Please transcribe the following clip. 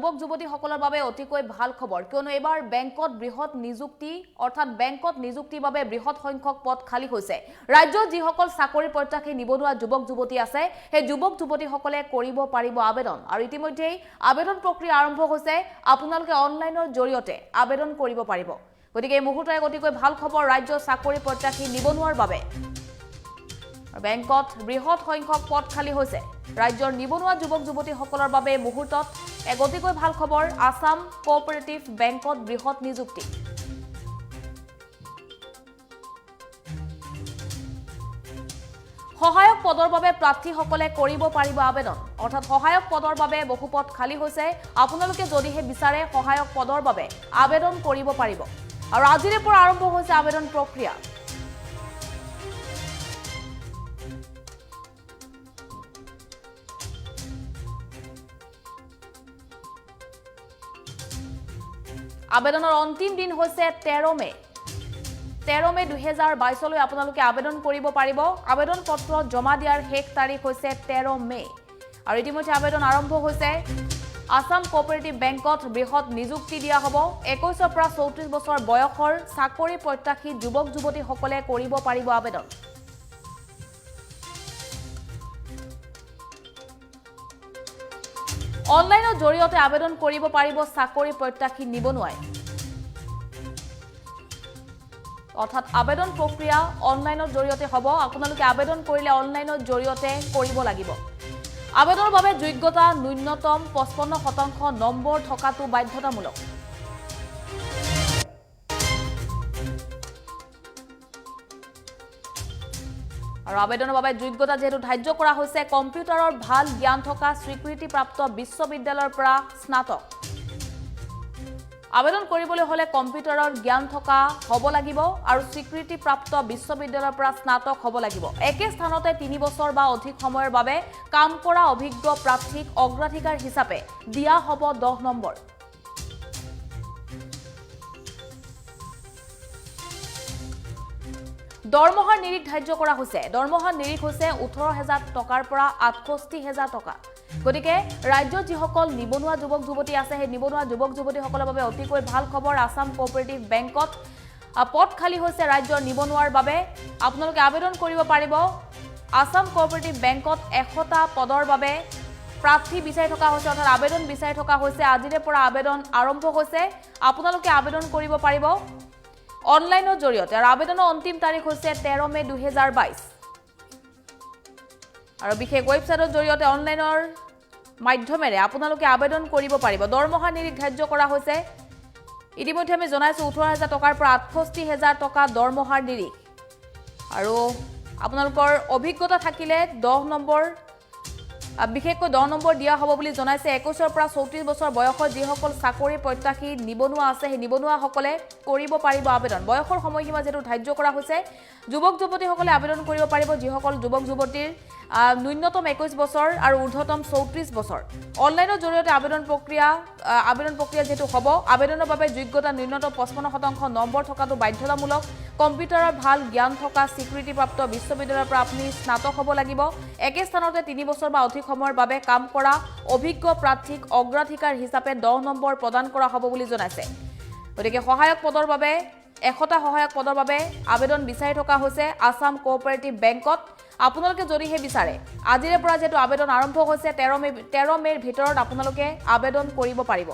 যুৱক যুৱতীসকলৰ বাবে অতিকৈ ভাল খবৰ কিয়নো এবাৰ বেংকত বৃহৎ নিযুক্তি অৰ্থাৎ বেংকত নিযুক্তিৰ বাবে বৃহৎ সংখ্যক পদ খালী হৈছে ৰাজ্যত যিসকল চাকৰি প্ৰত্যাশী নিবনুৱা যুৱক যুৱতী আছে সেই যুৱক যুৱতীসকলে কৰিব পাৰিব আবেদন আৰু ইতিমধ্যে আবেদন প্ৰক্ৰিয়া আৰম্ভ হৈছে আপোনালোকে অনলাইনৰ জৰিয়তে আবেদন কৰিব পাৰিব গতিকে এই মুহূৰ্তত অতিকৈ ভাল খবৰ ৰাজ্যৰ চাকৰি প্ৰত্যাশী নিবনুৱাৰ বাবে বেংকত বৃহৎ সংখ্যক পদ খালী হৈছে ৰাজ্যৰ নিবনুৱা যুৱক যুৱতীসকলৰ বাবে মুহূৰ্তত এক অতিকৈ ভাল খবৰ আসাম কোঅপাৰেটিভ বেংকত বৃহৎ নিযুক্তি সহায়ক পদৰ বাবে প্ৰাৰ্থীসকলে কৰিব পাৰিব আবেদন অৰ্থাৎ সহায়ক পদৰ বাবে বহু পদ খালী হৈছে আপোনালোকে যদিহে বিচাৰে সহায়ক পদৰ বাবে আবেদন কৰিব পাৰিব আৰু আজিৰে পৰা আৰম্ভ হৈছে আবেদন প্ৰক্ৰিয়া আবেদনৰ অন্তিম দিন হৈছে 13 মে 2022 লৈ আপোনালোকে আবেদন কৰিব পাৰিব আবেদন পত্ৰ জমা দিয়াৰ শেষ তাৰিখ হৈছে 13 মে আৰু ইতিমধ্যে আবেদন আৰম্ভ হৈছে আসাম কোঅপাৰেটিভ বেংকত বৃহৎ নিযুক্তি দিয়া হ'ব 21 পৰা 34 বছৰ বয়সৰ চাকৰি প্ৰত্যাশী যুৱক যুৱতীসকলে কৰিব পাৰিব আবেদন অনলাইনৰ জৰিয়তে আবেদন কৰিব পাৰিব চাকৰি প্ৰত্যাশী নিবনুৱাই অৰ্থাৎ আবেদন প্ৰক্ৰিয়া অনলাইনৰ জৰিয়তে হ'ব আপোনালোকে আবেদন কৰিলে অনলাইনৰ জৰিয়তে কৰিব লাগিব আবেদনৰ বাবে যোগ্যতা ন্যূনতম 55% নম্বৰ থকাটো বাধ্যতামূলক আৰু আবেদনৰ বাবে যোগ্যতা যেহেতু ধাৰ্য কৰা হৈছে কম্পিউটাৰৰ ভাল জ্ঞান থকা স্বীকৃতিপ্ৰাপ্ত বিশ্ববিদ্যালয়ৰ পৰা স্নাতক আবেদন কৰিবলৈ হলে কম্পিউটাৰৰ জ্ঞান থকা হ'ব লাগিব আৰু স্বীকৃতিপ্ৰাপ্ত বিশ্ববিদ্যালয়ৰ পৰা স্নাতক হ'ব লাগিব একে স্থানতে 3 বছৰ বা অধিক সময়ৰ বাবে কাম কৰা অভিজ্ঞ প্ৰাৰ্থীক অগ্ৰাধিকাৰ হিচাপে দিয়া হ'ব 10 নম্বৰ দৰমহাৰ নিৰিখ ধাৰ্য কৰা হৈছে দৰমহাৰ নিৰিখ হৈছে 18000 টকাৰ পৰা 68000 টকা গতিকে ৰাজ্যত যিসকল নিবনুৱা যুৱক যুৱতী আছে সেই নিবনুৱা যুৱক যুৱতীসকলৰ বাবে অতিকৈ ভাল খবৰ আসাম কোঅপাৰেটিভ বেংকত পদ খালী হৈছে ৰাজ্যৰ নিবনুৱাৰ বাবে আপোনালোকে আবেদন কৰিব পাৰিব আসাম কোঅপাৰেটিভ বেংকত 100টা পদৰ বাবে প্ৰাৰ্থী বিচাৰি থকা হৈছে অৰ্থাৎ আবেদন বিচাৰি থকা হৈছে আজিৰে পৰা আবেদন আৰম্ভ হৈছে আপোনালোকে আবেদন কৰিব পাৰিব অনলাইনৰ জৰিয়তে আৰু আবেদনৰ অন্তিম তাৰিখ হৈছে 13 মে 2022 আৰু বিশেষ ৱেবছাইটৰ জৰিয়তে অনলাইনৰ মাধ্যমেৰে আপোনালোকে আবেদন কৰিব পাৰিব দৰমহা নিৰিখ ধাৰ্য কৰা হৈছে ইতিমধ্যে আমি জনাইছো 18000 টকাৰ পৰা 68000 টকা দৰমহাৰ নিৰিখ আৰু আপোনালোকৰ অভিজ্ঞতা থাকিলে 10 নম্বৰ বিশেষকৈ 10 নম্বৰ দিয়া হ'ব বুলি জনাইছে 21 পৰা 34 বছৰ বয়সৰ যিসকল চাকৰি প্ৰত্যাশী নিবনুৱা আছে সেই নিবনুৱাসকলে কৰিব পাৰিব আবেদন বয়সৰ সময়সীমা যেটো ধাৰ্য কৰা হৈছে যুৱক যুৱতীসকলে আবেদন কৰিব পাৰিব যিসকল যুৱক যুৱতীৰ ন্যূনতম 21 বছৰ আৰু ঊৰ্ধ্বতম 34 বছৰ অনলাইনৰ জৰিয়তে আবেদন প্ৰক্ৰিয়া যেটো হ'ব আবেদনৰ বাবে যোগ্যতা ন্যূনতম 55% নম্বৰ থকাটো বাধ্যতামূলক কম্পিউটাৰৰ ভাল জ্ঞান থকা স্বীকৃতিপ্ৰাপ্ত বিশ্ববিদ্যালয়ৰ পৰা আপুনি স্নাতক হ'ব লাগিব একে স্থানতে 3 বছৰ বা অধিক সময়ৰ বাবে কাম কৰা অভিজ্ঞ প্ৰাৰ্থীক অগ্ৰাধিকাৰ হিচাপে 10 নম্বৰ প্ৰদান কৰা হ'ব বুলি জনাইছে গতিকে সহায়ক পদৰ বাবে 100টা সহায়ক পদৰ বাবে আবেদন বিচাৰি থকা হৈছে আসাম কোঅপাৰেটিভ বেংকত আপোনালোকে যদিহে বিচাৰে আজিৰে পৰা যেটো আবেদন আৰম্ভ হৈছে 13 মেৰ ভিতৰত আপোনালোকে আবেদন কৰিব পাৰিব